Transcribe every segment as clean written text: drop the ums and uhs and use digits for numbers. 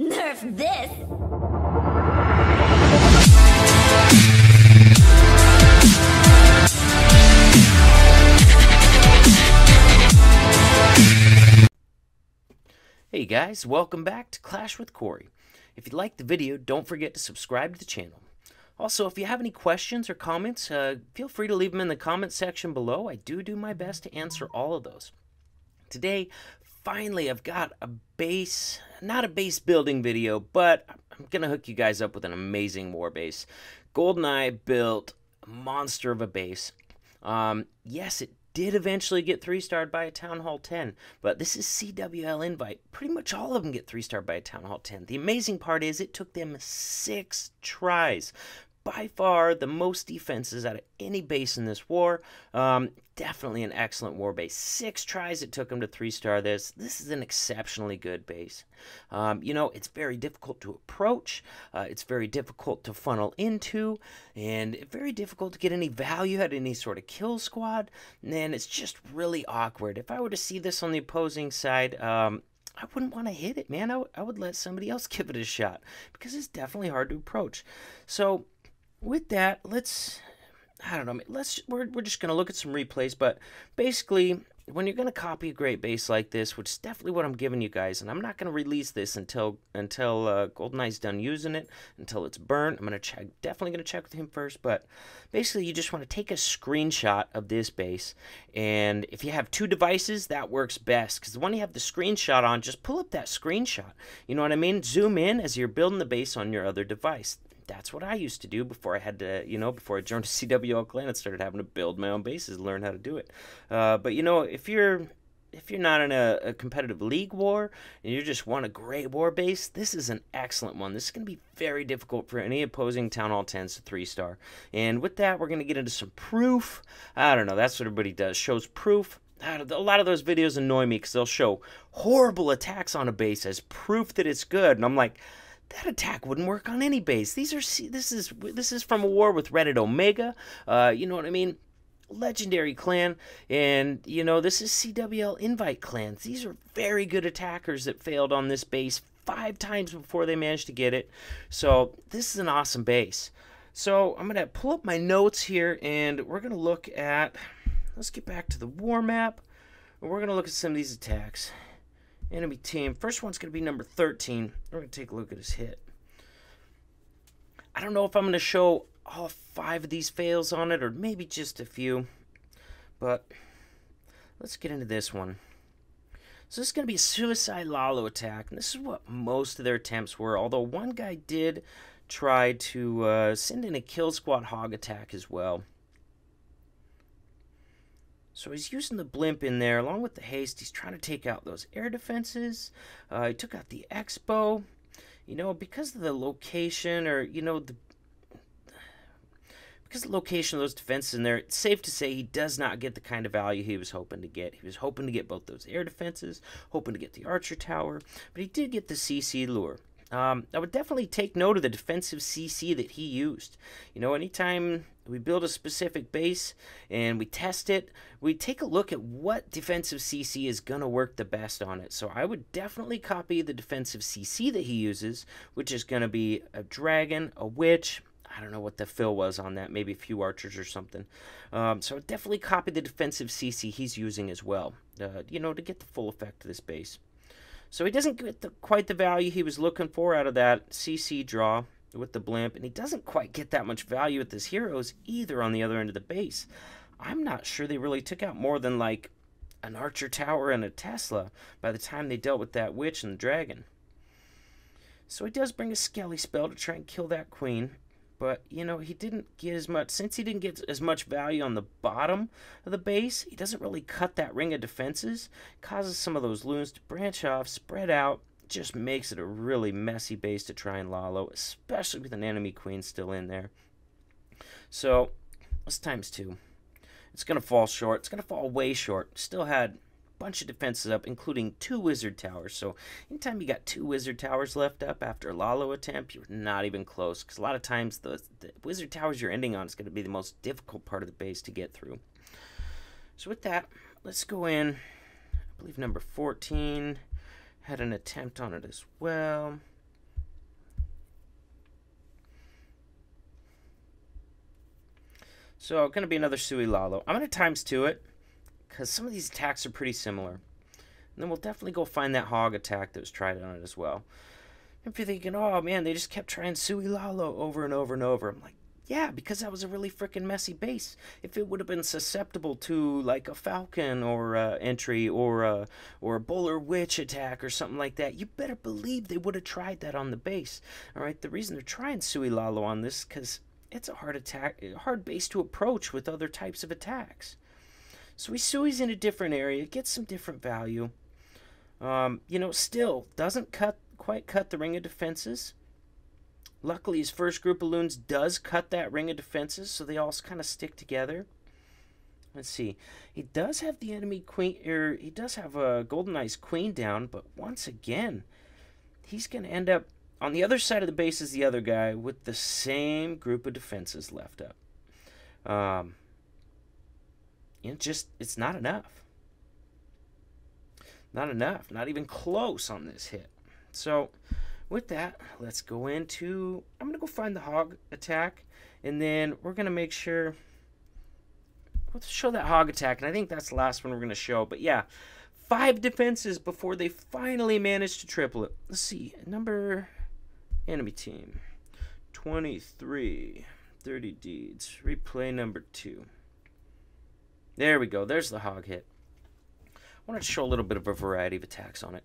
Nerf this! Hey guys, welcome back to Clash with Corey. If you liked the video, don't forget to subscribe to the channel. Also, if you have any questions or comments, feel free to leave them in the comment section below. I do my best to answer all of those. Today, finally, I've got a base, not a base building video, but I'm going to hook you guys up with an amazing war base. GoldenEye built a monster of a base. Yes, it did eventually get 3-starred by a Town Hall 10, but this is CWL Invite. Pretty much all of them get 3-starred by a Town Hall 10. The amazing part is it took them 6 tries. By far the most defenses out of any base in this war. Definitely an excellent war base. 6 tries it took them to 3-star this. This is an exceptionally good base. You know, it's very difficult to approach. It's very difficult to funnel into. And very difficult to get any value at any sort of kill squad. And it's just really awkward. If I were to see this on the opposing side, I wouldn't want to hit it, man. I would let somebody else give it a shot. Because it's definitely hard to approach. So with that, we're just going to look at some replays, but basically, when you're going to copy a great base like this, which is definitely what I'm giving you guys, and I'm not going to release this until GoldenEye's done using it, until it's burnt. I'm definitely going to check with him first, but basically, you just want to take a screenshot of this base, and if you have 2 devices, that works best, because when you have the screenshot on, just pull up that screenshot. You know what I mean? Zoom in as you're building the base on your other device. That's what I used to do before I had to, before I joined a CWL clan and started having to build my own bases and learn how to do it. But, if you're not in a competitive league war and you just want a great war base, this is an excellent one. This is going to be very difficult for any opposing Town Hall 10s to 3-star. And with that, we're going to get into some proof. I don't know, that's what everybody does, shows proof. A lot of those videos annoy me because they'll show horrible attacks on a base as proof that it's good. And I'm like, that attack wouldn't work on any base. This is from a war with Reddit Omega. You know what I mean? Legendary clan, and this is CWL Invite clans. These are very good attackers that failed on this base 5 times before they managed to get it. So this is an awesome base. So I'm gonna pull up my notes here, and we're gonna look at. Let's get back to the war map, and we're gonna look at some of these attacks. Enemy team. First one's going to be number 13. We're going to take a look at his hit. I don't know if I'm going to show all 5 of these fails on it, or maybe just a few. But let's get into this one. So this is going to be a suicide Lalo attack. And this is what most of their attempts were. Although one guy did try to send in a kill squad hog attack as well. So he's using the blimp in there, along with the haste. He's trying to take out those air defenses. He took out the expo. Because of the location, or, because of the location of those defenses in there, it's safe to say he does not get the kind of value he was hoping to get. He was hoping to get both those air defenses, hoping to get the archer tower, but he did get the CC lure. I would definitely take note of the defensive CC that he used. Anytime we build a specific base and we test it, we take a look at what defensive CC is going to work the best on it. So I would definitely copy the defensive CC that he uses, which is going to be a dragon, a witch. I don't know what the fill was on that, maybe a few archers or something. So definitely copy the defensive CC he's using as well, to get the full effect of this base. So he doesn't get quite the value he was looking for out of that CC draw with the blimp, and he doesn't quite get that much value with his heroes either on the other end of the base. I'm not sure they really took out more than like an archer tower and a Tesla by the time they dealt with that witch and the dragon. So he does bring a Skelly spell to try and kill that queen. But, he didn't get as much, since he didn't get as much value on the bottom of the base, he doesn't really cut that ring of defenses, causes some of those loons to branch off, spread out, just makes it a really messy base to try and Lalo, especially with an enemy queen still in there. So, let's ×2. It's going to fall short. It's going to fall way short. Still had bunch of defenses up, including 2 wizard towers. So anytime you got 2 wizard towers left up after a Lalo attempt, you're not even close, because a lot of times the wizard towers you're ending on is going to be the most difficult part of the base to get through. So with that, let's go in. I believe number 14 had an attempt on it as well. So going to be another Sui Lalo. I'm going to ×2 it because some of these attacks are pretty similar. And then we'll definitely go find that hog attack that was tried on it as well. If you're thinking, oh man, they just kept trying Sui Lalo over and over and over. I'm like, yeah, because that was a really freaking messy base. If it would have been susceptible to like a Falcon or entry or a Bowler Witch attack or something like that, you better believe they would have tried that on the base. All right, the reason they're trying Sui Lalo on this because it's a hard base to approach with other types of attacks. So he Sui's in a different area, gets some different value. You know, still doesn't quite cut the ring of defenses. Luckily, his first group of loons does cut that ring of defenses, so they all kind of stick together. Let's see. He does have the enemy queen, or he does have a Golden Eye's queen down, but once again, he's going to end up on the other side of the base as the other guy with the same group of defenses left up. It's not enough. Not enough. Not even close on this hit. So with that, let's go into, I'm going to go find the hog attack, and then we're going to make sure, let's show that hog attack, and I think that's the last one we're going to show. But yeah, 5 defenses before they finally managed to triple it. Let's see, enemy team, 23, 30 deeds, replay number 2. There we go, there's the hog hit. I wanted to show a little bit of a variety of attacks on it.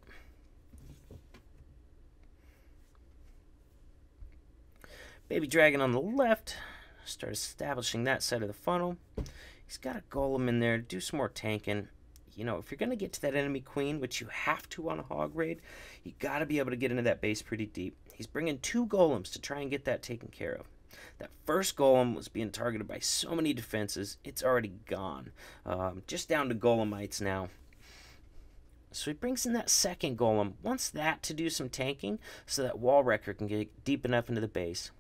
Baby Dragon on the left, start establishing that side of the funnel. He's got a golem in there to do some more tanking. You know, if you're going to get to that enemy queen, which you have to on a hog raid, you got to be able to get into that base pretty deep. He's bringing 2 golems to try and get that taken care of. That first golem was being targeted by so many defenses, it's already gone. Just down to golemites now. So he brings in that second golem, wants that to do some tanking so that wall wrecker can get deep enough into the base.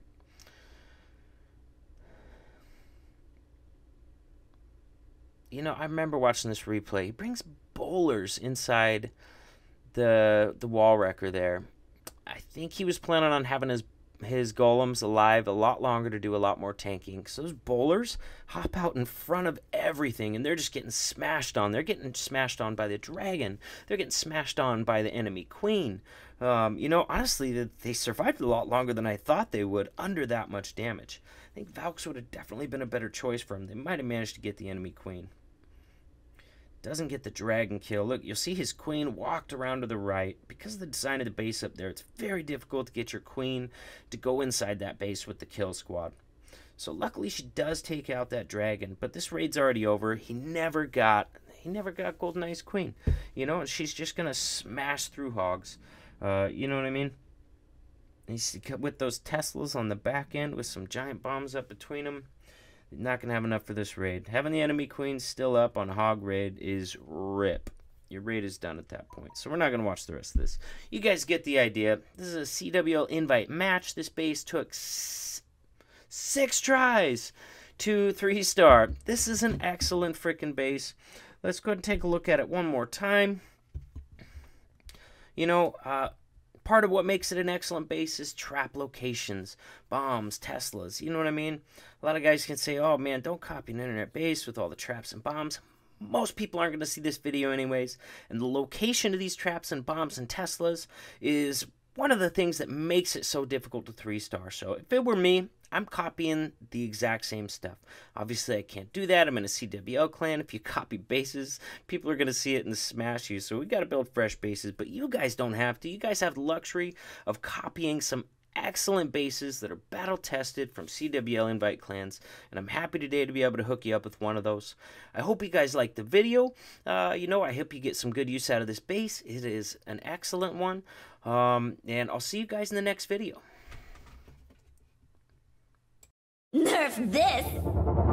You know, I remember watching this replay. He brings bowlers inside the wall wrecker there. I think he was planning on having his golems alive a lot longer to do a lot more tanking. So those bowlers hop out in front of everything, and they're just getting smashed on. They're getting smashed on by the dragon. They're getting smashed on by the enemy queen. You know, honestly, they survived a lot longer than I thought they would under that much damage. I think Valks would have definitely been a better choice for him. They might have managed to get the enemy queen. Doesn't get the dragon kill. Look, you'll see his queen walked around to the right. Because of the design of the base up there, it's very difficult to get your queen to go inside that base with the kill squad. So luckily she does take out that dragon, but this raid's already over. He never got Golden Eye's queen. You know, and she's just gonna smash through hogs. You know what I mean? And with those Teslas on the back end with some giant bombs up between them. Not going to have enough for this raid. Having the enemy queen still up on hog raid is rip. Your raid is done at that point. So we're not going to watch the rest of this. You guys get the idea. This is a CWL invite match. This base took 6 tries to 3-star. This is an excellent freaking base. Let's go ahead and take a look at it one more time. You know, part of what makes it an excellent base is trap locations, bombs, Teslas. You know what I mean? A lot of guys can say, oh man, don't copy an internet base with all the traps and bombs. Most people aren't going to see this video anyways. And the location of these traps and bombs and Teslas is one of the things that makes it so difficult to 3-star. So if it were me, I'm copying the exact same stuff. Obviously, I can't do that. I'm in a CWL clan. If you copy bases, people are going to see it and smash you. So we got to build fresh bases, but you guys don't have to. You guys have the luxury of copying some excellent bases that are battle tested from CWL invite clans, and I'm happy today to be able to hook you up with one of those. I hope you guys liked the video. You know, I hope you get some good use out of this base. It is an excellent one, and I'll see you guys in the next video. Nerf this!